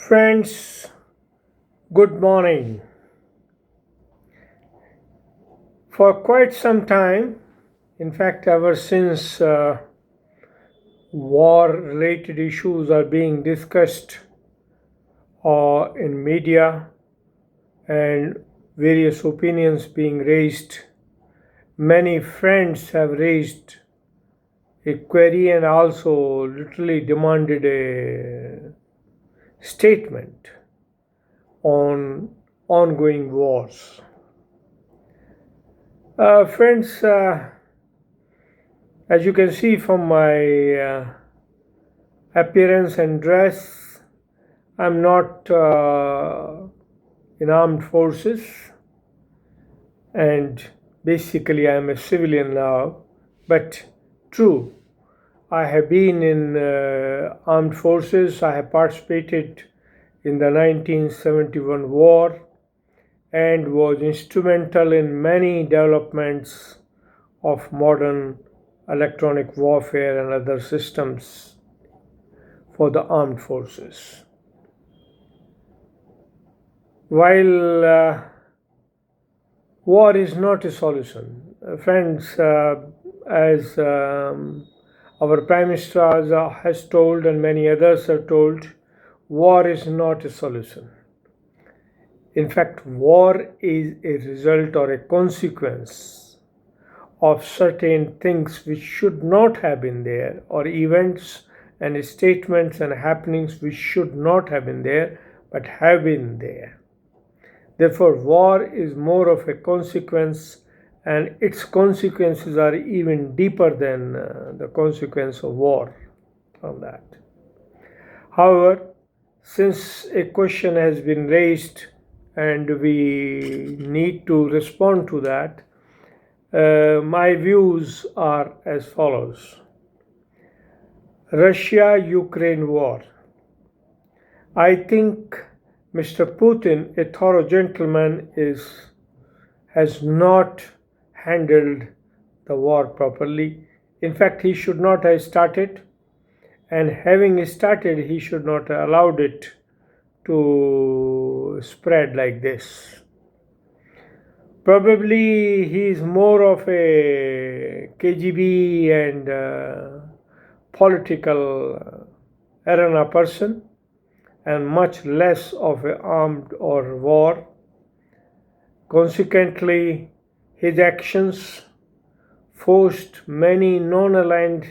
Friends, good morning. For quite some time, in fact, ever since war related issues are being discussed in media and various opinions being raised, many friends have raised a query and also literally demanded a statement on ongoing wars. Friends, as you can see from my appearance and dress, I'm not in armed forces, and basically I'm a civilian now. But true, I have been in armed forces. I have participated in the 1971 war and was instrumental in many developments of modern electronic warfare and other systems for the armed forces. While war is not a solution, friends, as our Prime Minister has told and many others have told, war is not a solution. In fact, war is a result or a consequence of certain things which should not have been there, or events and statements and happenings which should not have been there but have been there. Therefore, war is more of a consequence, and its consequences are even deeper than the consequence of war on that. However, since a question has been raised and we need to respond to that, my views are as follows. Russia-Ukraine war. I think Mr. Putin, a thorough gentleman, has not handled the war properly. In fact, he should not have started, and having started, he should not have allowed it to spread like this. Probably he is more of a KGB and political arena person and much less of an armed or war. Consequently, his actions forced many non-aligned,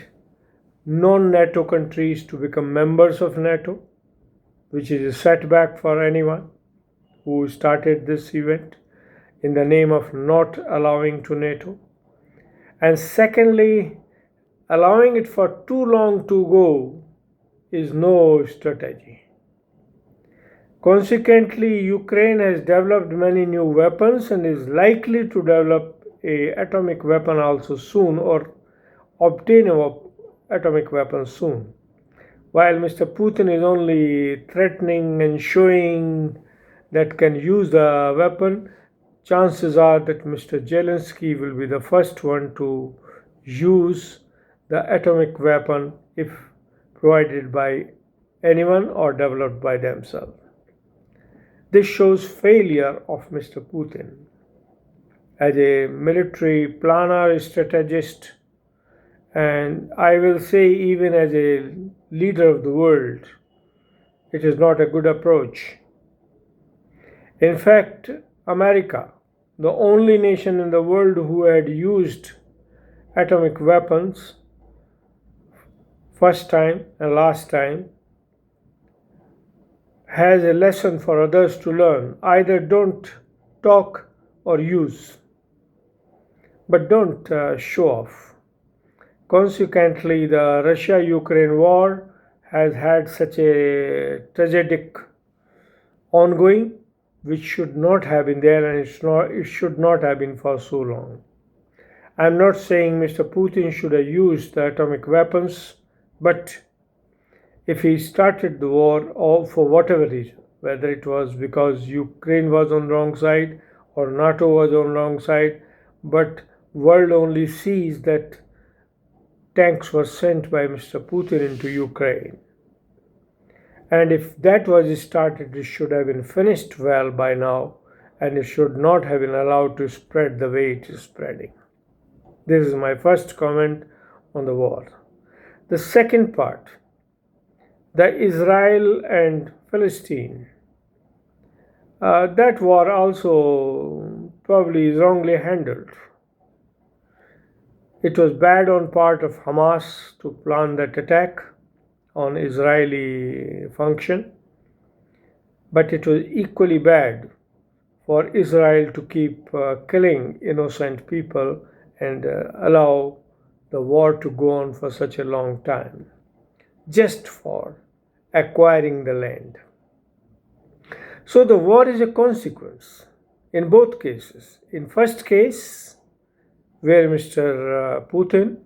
non-NATO countries to become members of NATO, which is a setback for anyone who started this event in the name of not allowing to NATO. And secondly, allowing it for too long to go is no strategy. Consequently, Ukraine has developed many new weapons and is likely to develop an atomic weapon also soon, or obtain an atomic weapon soon. While Mr. Putin is only threatening and showing that can use the weapon, chances are that Mr. Zelensky will be the first one to use the atomic weapon if provided by anyone or developed by themselves. This shows failure of Mr. Putin as a military planner, strategist, and I will say even as a leader of the world. It is not a good approach. In fact, America, the only nation in the world who had used atomic weapons first time and last time, has a lesson for others to learn. Either don't talk or use, but don't show off. Consequently, the Russia-Ukraine war has had such a tragic ongoing, which should not have been there, and it should not have been for so long. I'm not saying Mr. Putin should have used the atomic weapons, but if he started the war, or for whatever reason, whether it was because Ukraine was on the wrong side or NATO was on the wrong side, but world only sees that tanks were sent by Mr. Putin into Ukraine. And if that was started, it should have been finished well by now, and it should not have been allowed to spread the way it is spreading. This is my first comment on the war. The second part, the Israel and Palestine. That war also probably is wrongly handled. It was bad on part of Hamas to plan that attack on Israeli function, but it was equally bad for Israel to keep killing innocent people and allow the war to go on for such a long time, just for acquiring the land. So the war is a consequence in both cases. In first case, where Mr. Putin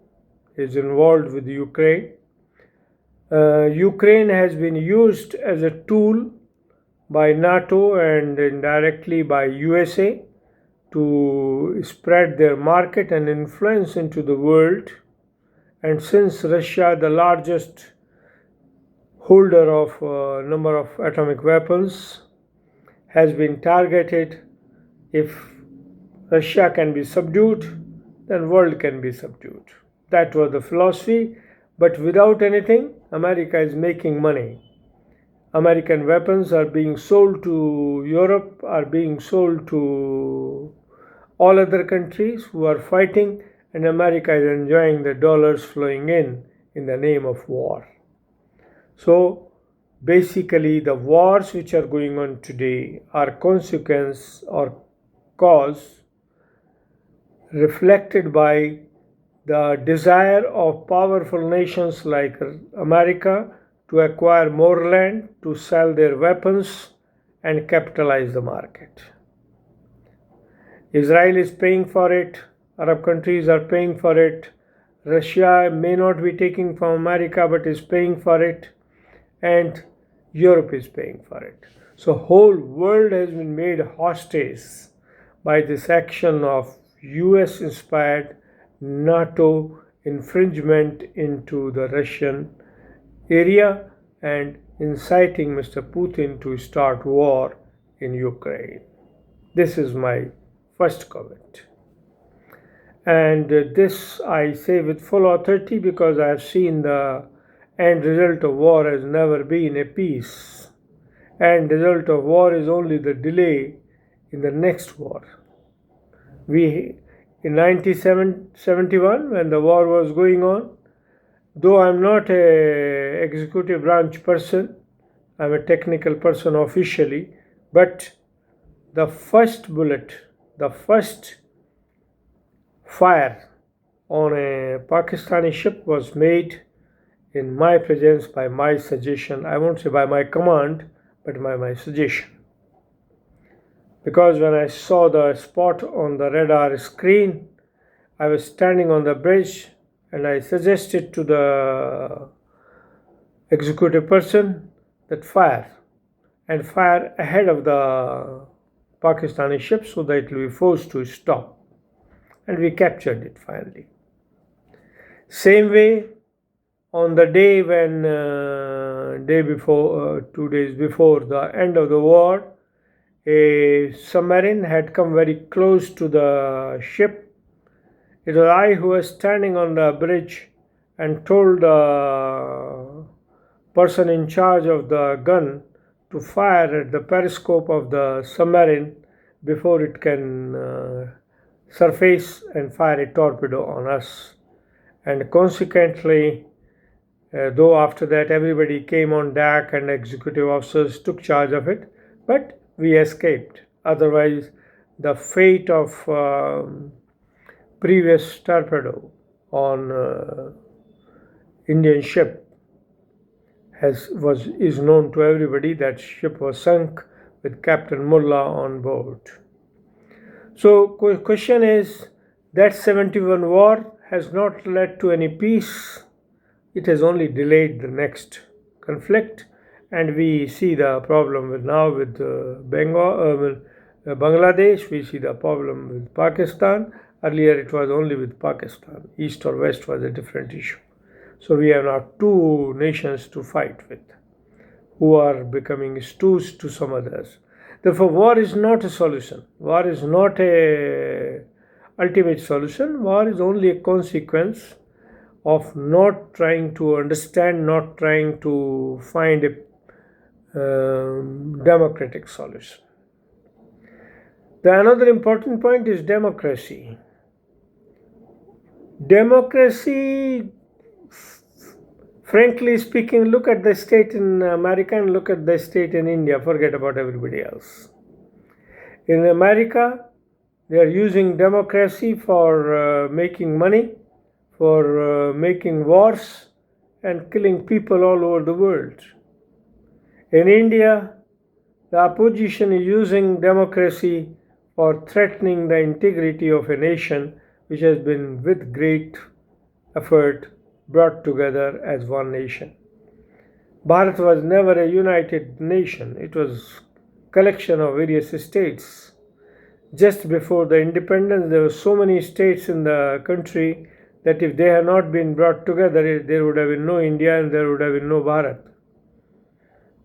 is involved with Ukraine, Ukraine has been used as a tool by NATO and indirectly by USA to spread their market and influence into the world. And since Russia, the largest holder of a number of atomic weapons, has been targeted, if Russia can be subdued, then world can be subdued. That was the philosophy. But without anything, America is making money. American weapons are being sold to Europe, are being sold to all other countries who are fighting, and America is enjoying the dollars flowing in the name of war. So basically, the wars which are going on today are consequence or cause reflected by the desire of powerful nations like America to acquire more land, to sell their weapons and capitalize the market. Israel is paying for it, Arab countries are paying for it, Russia may not be taking from America but is paying for it, and Europe is paying for it. So whole world has been made hostage by this action of US inspired NATO infringement into the Russian area and inciting Mr. Putin to start war in Ukraine. This is my first comment. And this I say with full authority because I have seen the end result of war has never been a peace. End result of war is only the delay in the next war. In 1971, when the war was going on, though I'm not an executive branch person, I'm a technical person officially, but the first bullet, the first fire on a Pakistani ship was made in my presence by my suggestion. I won't say by my command, but by my suggestion. Because when I saw the spot on the radar screen, I was standing on the bridge and I suggested to the executive person that fire ahead of the Pakistani ship so that it will be forced to stop. And we captured it finally. Same way, on the day when, 2 days before the end of the war, a submarine had come very close to the ship. It was I who was standing on the bridge and told the person in charge of the gun to fire at the periscope of the submarine before it can surface and fire a torpedo on us. And consequently, though after that everybody came on deck and executive officers took charge of it, but we escaped. Otherwise, the fate of previous torpedo on Indian ship is known to everybody. That ship was sunk with Captain Mullah on board. So question is, that 71 war has not led to any peace. It has only delayed the next conflict. And we see the problem with Bangladesh, we see the problem with Pakistan. Earlier it was only with Pakistan. East or West was a different issue. So we have now two nations to fight with. who are becoming stooges to some others. Therefore, war is not a solution. War is not a ultimate solution. War is only a consequence of not trying to understand, not trying to find a democratic solution. The another important point is democracy. Democracy, frankly speaking, look at the state in America and look at the state in India. Forget about everybody else. In America, they are using democracy for making money, for making wars, and killing people all over the world. In India, the opposition is using democracy for threatening the integrity of a nation which has been, with great effort, brought together as one nation. Bharat was never a united nation. It was a collection of various states. Just before the independence, there were so many states in the country that if they had not been brought together, there would have been no India and there would have been no Bharat.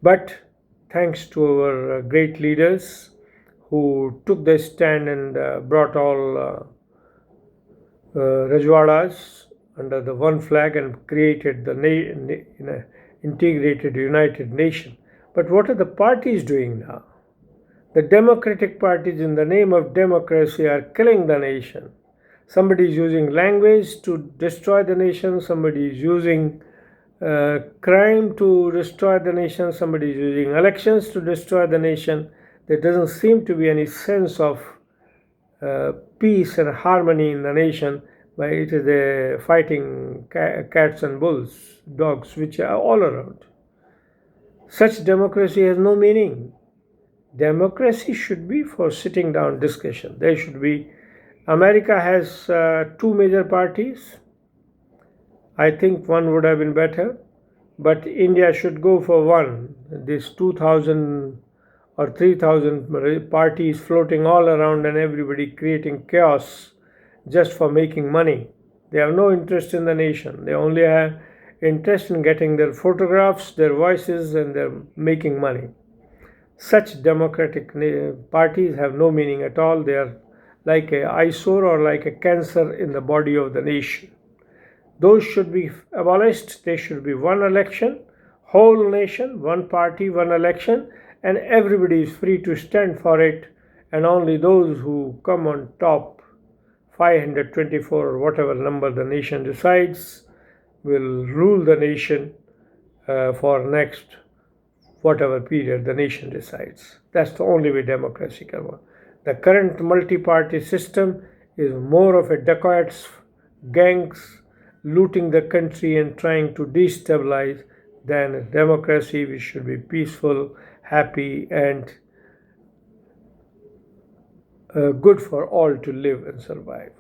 But thanks to our great leaders who took the stand and brought all Rajwadas under the one flag and created the integrated united nation. But what are the parties doing now? The democratic parties, in the name of democracy, are killing the nation. Somebody is using language to destroy the nation. Somebody is using crime to destroy the nation. Somebody is using elections to destroy the nation. There doesn't seem to be any sense of peace and harmony in the nation, but it is a fighting cats and bulls, dogs, which are all around. Such democracy has no meaning. Democracy should be for sitting down discussion. There should be. America has two major parties. I think one would have been better, but India should go for one. This 2,000 or 3,000 parties floating all around and everybody creating chaos just for making money. They have no interest in the nation. They only have interest in getting their photographs, their voices, and they're making money. Such democratic parties have no meaning at all. They are like an eyesore or like a cancer in the body of the nation. Those should be abolished. There should be one election, whole nation, one party, one election, and everybody is free to stand for it, and only those who come on top, 524 or whatever number the nation decides, will rule the nation for next whatever period the nation decides. That's the only way democracy can work. The current multi-party system is more of a dacoits, gangs, looting the country and trying to destabilize than a democracy which should be peaceful, happy, and good for all to live and survive.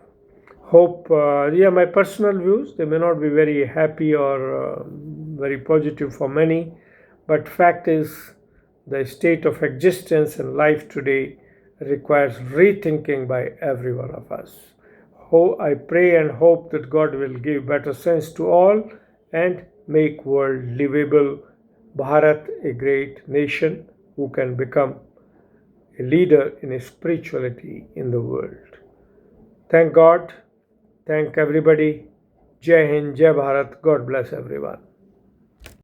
Hope, my personal views, they may not be very happy or very positive for many, but fact is the state of existence and life today requires rethinking by every one of us. I pray and hope that God will give better sense to all and make world livable. Bharat, a great nation who can become a leader in spirituality in the world. Thank God. Thank everybody. Jai Hind, Jai Bharat. God bless everyone.